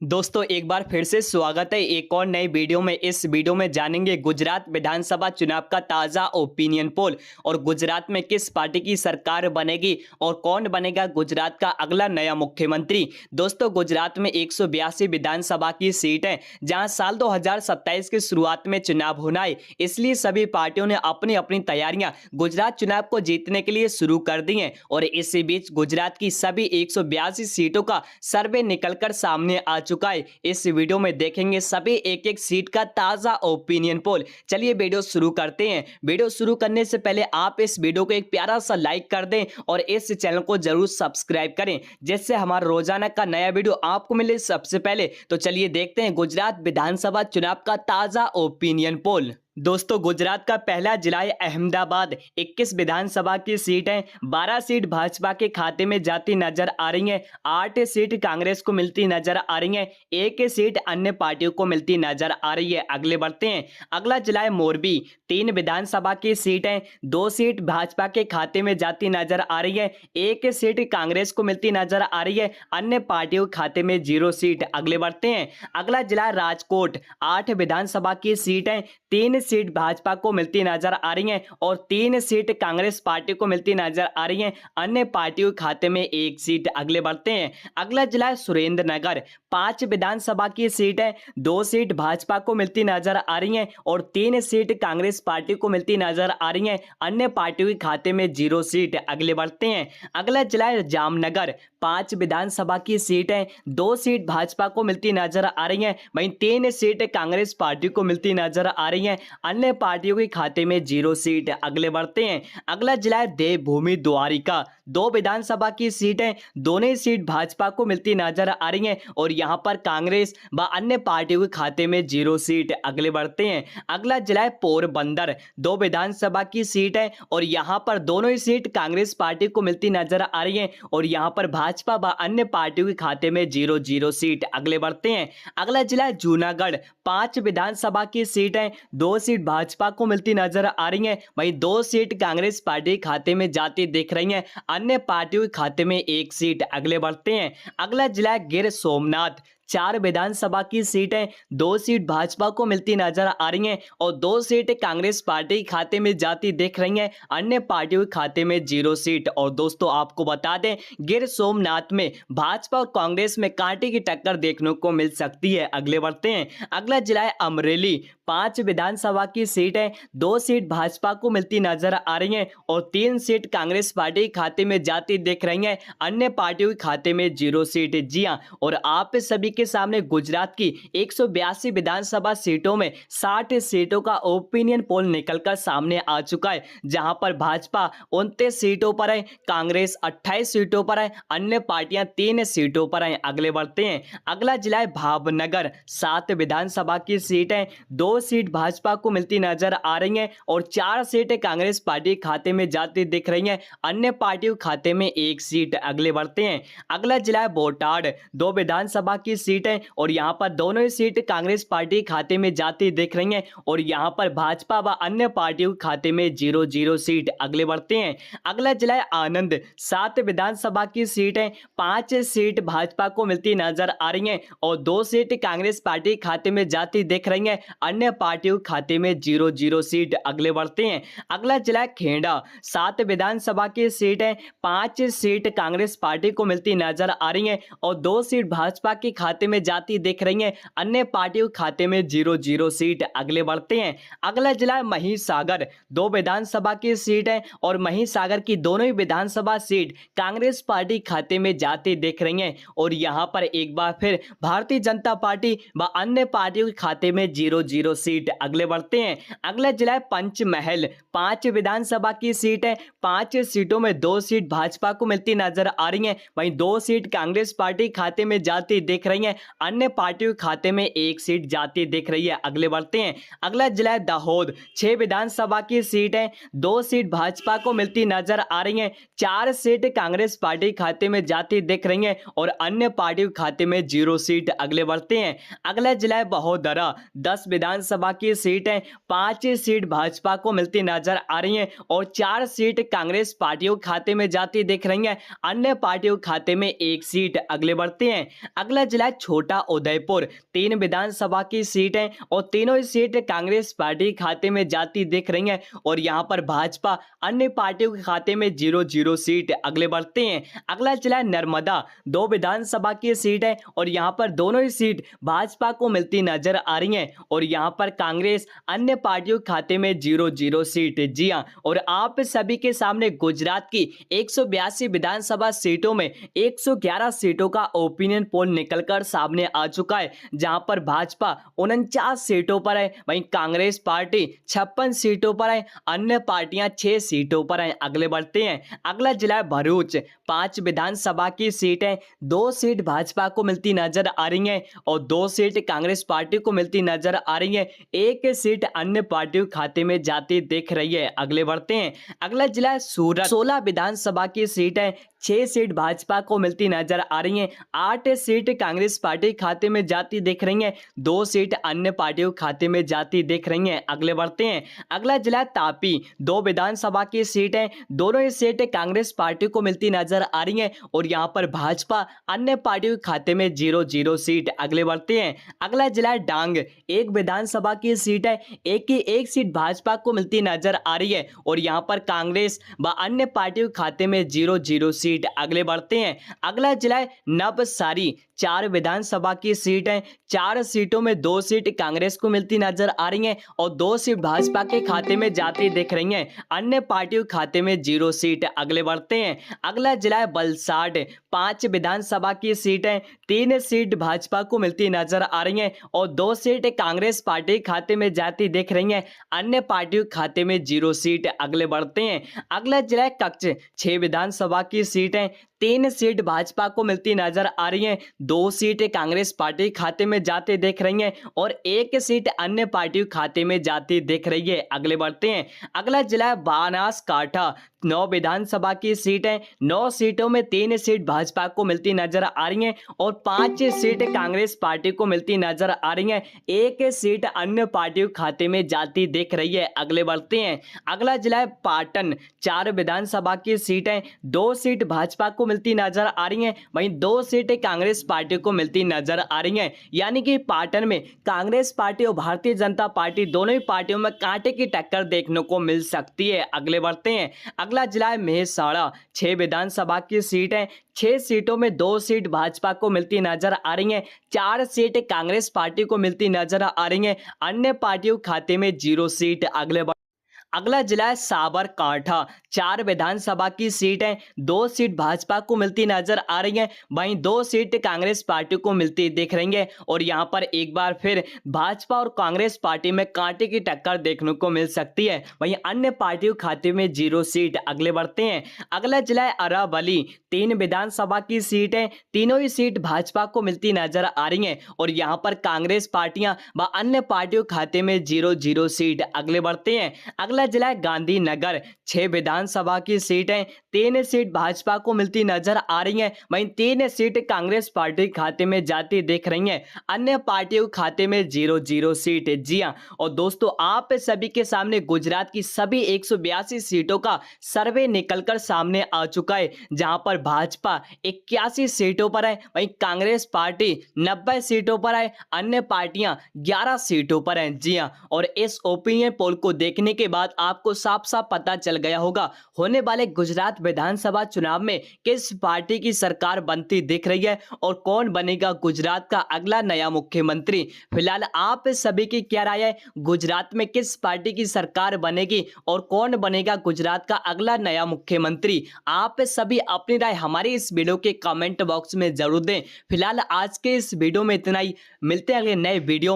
दोस्तों एक बार फिर से स्वागत है एक और नई वीडियो में। इस वीडियो में जानेंगे गुजरात विधानसभा चुनाव का ताज़ा ओपिनियन पोल और गुजरात में किस पार्टी की सरकार बनेगी और कौन बनेगा गुजरात का अगला नया मुख्यमंत्री। दोस्तों गुजरात में 182 विधानसभा की सीट है जहां साल 2027 की शुरुआत में चुनाव होना है, इसलिए सभी पार्टियों ने अपनी अपनी तैयारियां गुजरात चुनाव को जीतने के लिए शुरू कर दी हैं। और इसी बीच गुजरात की सभी 182 सीटों का सर्वे निकलकर सामने आ चुका है। इस वीडियो में देखेंगे सभी एक एक सीट का ताजा ओपिनियन पोल। चलिए वीडियो शुरू करते हैं। वीडियो शुरू करने से पहले आप इस वीडियो को एक प्यारा सा लाइक कर दें और इस चैनल को जरूर सब्सक्राइब करें जिससे हमारा रोजाना का नया वीडियो आपको मिले सबसे पहले। तो चलिए देखते हैं गुजरात विधानसभा चुनाव का ताजा ओपिनियन पोल। दोस्तों गुजरात का पहला जिला है अहमदाबाद। 21 विधानसभा की सीट है, 12 सीट भाजपा के खाते में जाती नजर आ रही है, 8 सीट कांग्रेस को मिलती नजर आ रही है, 1 सीट अन्य पार्टियों को मिलती नजर आ रही है। अगले बढ़ते हैं। अगला जिला है मोरबी। 3 विधानसभा की सीट है, 2 सीट भाजपा के खाते में जाती नजर आ रही है, 1 सीट कांग्रेस को मिलती नजर आ रही है, अन्य पार्टियों के खाते में 0 सीट। अगले बढ़ते हैं। अगला जिला है राजकोट। 8 विधानसभा की सीट है, 3 सीट भाजपा को मिलती नजर आ रही है और 3 सीट कांग्रेस पार्टी को मिलती नजर आ रही है, अन्य पार्टियों के खाते में 1 सीट। अगले बढ़ते हैं। अगला जिला है सुरेंद्रनगर। 5 विधानसभा की सीट है, 2 सीट भाजपा को मिलती नजर आ रही है और 3 सीट कांग्रेस पार्टी को मिलती नजर आ रही है, अन्य पार्टियों के खाते में 0 सीट। अगले बढ़ते हैं। अगला जिला है जामनगर। 5 विधानसभा की सीट है, 2 सीट भाजपा को मिलती नजर आ रही है, वहीं 3 सीट कांग्रेस पार्टी को मिलती नजर आ रही है, अन्य पार्टियों के खाते में 0 सीट। अगले बढ़ते हैं। अगला जिला है देवभूमि द्वारिका। 2 विधानसभा की सीट है, दोनों ही सीट भाजपा को मिलती नजर आ रही है और यहां पर कांग्रेस व अन्य पार्टियों के खाते में 0 सीट। अगले बढ़ते हैं। अगला जिला है पोरबंदर। 2 विधानसभा की सीट है और यहां पर दोनों ही सीट कांग्रेस पार्टी को मिलती नजर आ रही है और यहां पर भाजपा व अन्य पार्टियों के खाते में 0 सीट। अगले बढ़ते हैं। अगला जिला है जूनागढ़। 5 विधानसभा की सीट है, 2 सीट भाजपा को मिलती नजर आ रही है, वहीं 2 सीट कांग्रेस पार्टी के खाते में जाती दिख रही है, अन्य पार्टियों के खाते में 1 सीट। अगले बढ़ते हैं। अगला जिला है गिर सोमनाथ। 4 विधानसभा की सीट है, 2 सीट भाजपा को मिलती नजर आ रही है और 2 सीट कांग्रेस पार्टी के खाते में जाती दिख रही है, अन्य पार्टियों के खाते में 0 सीट। और दोस्तों आपको बता दें गिर सोमनाथ में भाजपा और कांग्रेस में कांटे की टक्कर देखने को मिल सकती है। अगले बढ़ते हैं। अगला जिला है अमरेली। 5 विधानसभा की सीट है, 2 सीट भाजपा को मिलती नजर आ रही है और 3 सीट कांग्रेस पार्टी के खाते में जाती दिख रही है, अन्य पार्टियों के खाते में 0 सीट। जी हां, और आप सभी के सामने गुजरात की 182 विधानसभा सीटों में 60 सीटों का ओपिनियन पोल निकलकर सामने आ चुका है, जहां पर भाजपा 29 सीटों पर है, कांग्रेस 28 सीटों पर है, अन्य पार्टियां 3 सीटों पर हैं। अगले बढ़ते हैं। अगला जिला है भावनगर। 7 विधानसभा की सीट है, 2 सीट भाजपा को मिलती नजर आ रही है और 4 सीट कांग्रेस पार्टी खाते में जाती दिख रही है, अन्य पार्टियों खाते में 1 सीट। अगले बढ़ते हैं। अगला जिला है बोटाड। 2 विधानसभा की सीट है और यहां पर दोनों ही सीट कांग्रेस पार्टी खाते में जाती दिख रही है और यहां पर भाजपा व अन्य पार्टियों खाते में 0 सीट। अगले बढ़ते हैं। अगला जिला है आनंद। 7 विधानसभा की सीट है, 5 सीट भाजपा को मिलती नजर आ रही है और 2 सीट कांग्रेस पार्टी खाते में जाती दिख रही है, अन्य पार्टियों खाते में 0 सीट। अगले बढ़ते हैं। अगला जिला है खेड़ा। 7 विधानसभा की सीट है, 5 सीट कांग्रेस पार्टी को मिलती नजर आ रही है और 2 सीट भाजपा के खाते में जाती दिख रही है, अन्य पार्टियों खाते में 0 सीट। अगले बढ़ते हैं। अगला जिला है महिसागर। 2 विधानसभा की सीट है और महिसागर की दोनों ही विधानसभा सीट कांग्रेस पार्टी खाते में जाती दिख रही है और यहां पर एक बार फिर भारतीय जनता पार्टी व अन्य पार्टियों के खाते में 0 सीट। अगले बढ़ते हैं। अगला जिला है पंचमहल। 5 विधानसभा की सीट है, 5 सीटों में 2 सीट भाजपा को मिलती नजर आ रही है, वहीं 2 सीट कांग्रेस पार्टी खाते में जाती दिख रही है, अन्य पार्टियों के खाते में 1 सीट जाती दिख रही है। अगले बढ़ते हैं। अगला जिला है दाहोद। 6 विधानसभा की सीट है, 2 सीट भाजपा को मिलती नजर आ रही है, 4 सीट कांग्रेस पार्टी खाते में जाती दिख रही है और अन्य पार्टियों खाते में 0 सीट। अगले बढ़ते हैं। अगला जिला है बहोदरा। 10 विधानसभा की सीट है, 5 सीट भाजपा को मिलती नजर आ रही है और 4 सीट कांग्रेस पार्टियों खाते में जाती दिख रही है, अन्य पार्टियों खाते में 1 सीट। अगले बढ़ते हैं। अगला जिला है छोटा उदयपुर। 3 विधानसभा की सीट है और तीनों ही सीट कांग्रेस पार्टी खाते में जाती दिख रही है और यहां पर भाजपा अन्य पार्टियों के खाते में 0-0 सीट। अगले बढ़ते हैं, अगला जिला नर्मदा। 2 विधानसभा की सीट है और यहां पर दोनों ही सीट भाजपा को मिलती नजर आ रही है और यहां पर कांग्रेस अन्य पार्टियों के खाते में 0-0 सीट। जी हां, और आप सभी के सामने गुजरात की 182 विधानसभा सीटों में 111 सीटों का ओपिनियन पोल निकलकर सामने आ चुका है, जहां पर भाजपा 49 सीटों पर है, वहीं कांग्रेस पार्टी 56 सीटों पर है, अन्य पार्टियां 6 सीटों पर हैं। अगले बढ़ते हैं, अगला जिला है भरूच। 5 विधानसभा की सीट है, 2 सीट भाजपा को मिलती नजर आ रही है और 2 सीट कांग्रेस पार्टी को मिलती नजर आ रही है, 1 सीट अन्य पार्टियों के खाते में जाती दिख रही है। अगले बढ़ते हैं, अगला जिला है सूरत। 16 विधानसभा की सीट है, 6 सीट भाजपा को मिलती नजर आ रही हैं, 8 सीट कांग्रेस पार्टी खाते में जाती दिख रही हैं, 2 सीट अन्य पार्टियों खाते में जाती दिख रही हैं। अगले बढ़ते हैं, अगला जिला तापी। 2 विधानसभा की सीट है, दोनों ही सीट कांग्रेस पार्टी को मिलती नजर आ रही हैं और यहां पर भाजपा अन्य पार्टियों के खाते में 0-0 सीट। अगले बढ़ते हैं, अगला जिला है डांग। 1 विधानसभा की सीट है, एक सीट भाजपा को मिलती नजर आ रही है और यहां पर कांग्रेस व अन्य पार्टियों के खाते में 0-0 सीट। अगले बढ़ते हैं, अगला जिला है नवसारी। 4 विधानसभा की सीट है, 4 सीटों में 2 सीट कांग्रेस को मिलती नजर आ रही हैं और 2 सीट भाजपा के खाते में जाती दिख रही हैं, अन्य पार्टियों के खाते में 0 सीट। अगले बढ़ते हैं, अगला जिला है वलसाड। 5 विधानसभा की सीट है, 3 सीट भाजपा को मिलती नजर आ रही हैं और 2 सीट कांग्रेस पार्टी खाते में जाती दिख रही हैं, अन्य पार्टियों के खाते में 0 सीट। अगले बढ़ते हैं, अगला जिला है कच्छ। 6 विधानसभा की सीट है, 3 सीट भाजपा को मिलती नजर आ रही हैं, 2 सीट कांग्रेस पार्टी खाते में जाते दिख रही हैं और 1 सीट अन्य पार्टी खाते में जाती दिख रही है। अगले बढ़ते हैं, अगला जिला है बनासकाठा। 9 विधानसभा की सीट है, 9 सीटों में 3 सीट भाजपा को मिलती नजर आ रही हैं और 5 सीट कांग्रेस पार्टी को मिलती नजर आ रही हैं, 1 सीट अन्य पार्टियों खाते में जाती दिख रही है। अगले बढ़ते हैं, अगला जिला है पाटन। 4 विधानसभा की सीट है, 2 सीट भाजपा को मिलती नजर आ रही हैं, वहीं 2 सीट कांग्रेस पार्टी को मिलती नजर आ रही हैं, यानी कि पाटन में कांग्रेस पार्टी और भारतीय जनता पार्टी दोनों ही पार्टियों में कांटे की टक्कर देखने को मिल सकती है। अगले बढ़ते हैं, अगला जिला है मेहसाणा। 6 विधानसभा की सीट है, 6 सीटों में 2 सीट भाजपा को मिलती नजर आ रही हैं, 4 सीट कांग्रेस पार्टी को मिलती नजर आ रही हैं, अन्य पार्टियों खाते में 0 सीट। अगला जिला है साबरकांठा। 4 विधानसभा की सीट है, 2 सीट भाजपा को मिलती नजर आ रही है, वहीं 2 सीट कांग्रेस पार्टी को मिलती दिख रही है और यहां पर एक बार फिर भाजपा और कांग्रेस पार्टी में कांटे की टक्कर देखने को मिल सकती है, वहीं अन्य पार्टियों खाते में 0 सीट। अगले बढ़ते हैं, अगला जिला है अरावली। 3 विधानसभा की सीट है, तीनों ही सीट भाजपा को मिलती नजर आ रही है और यहां पर कांग्रेस पार्टियां व अन्य पार्टियों खाते में 0-0 सीट। अगले बढ़ते हैं, अगला जिला है गांधीनगर। 6 विधानसभा की सीट है, 3 सीट भाजपा को मिलती नजर आ रही है, वहीं 3 सीट कांग्रेस पार्टी खाते में जाती दिख रही है, अन्य पार्टियों खाते में 0-0 सीट। जी हां, और दोस्तों आप सभी के सामने गुजरात की सभी 182 सीटों का सर्वे निकलकर सामने आ चुका है, जहां पर भाजपा 81 सीटों पर है, वहीं कांग्रेस पार्टी 90 सीटों पर है, अन्य पार्टियां 11 सीटों पर हैं। जी हां, और इस ओपिनियन पोल को देखने के बाद आपको साफ साफ पता चल गया होगा होने वाले गुजरात विधानसभा चुनाव में किस पार्टी की सरकार बनती दिख रही है और कौन बनेगा गुजरात का अगला नया मुख्यमंत्री। फिलहाल आप सभी की क्या राय है, गुजरात में किस पार्टी की सरकार बनेगी और कौन बनेगा गुजरात का अगला नया मुख्यमंत्री। आप सभी अपनी राय हमारी इस वीडियो के कमेंट बॉक्स में जरूर दें। फिलहाल आज के इस वीडियो में इतना ही, मिलते हैं अगले नए वीडियो में।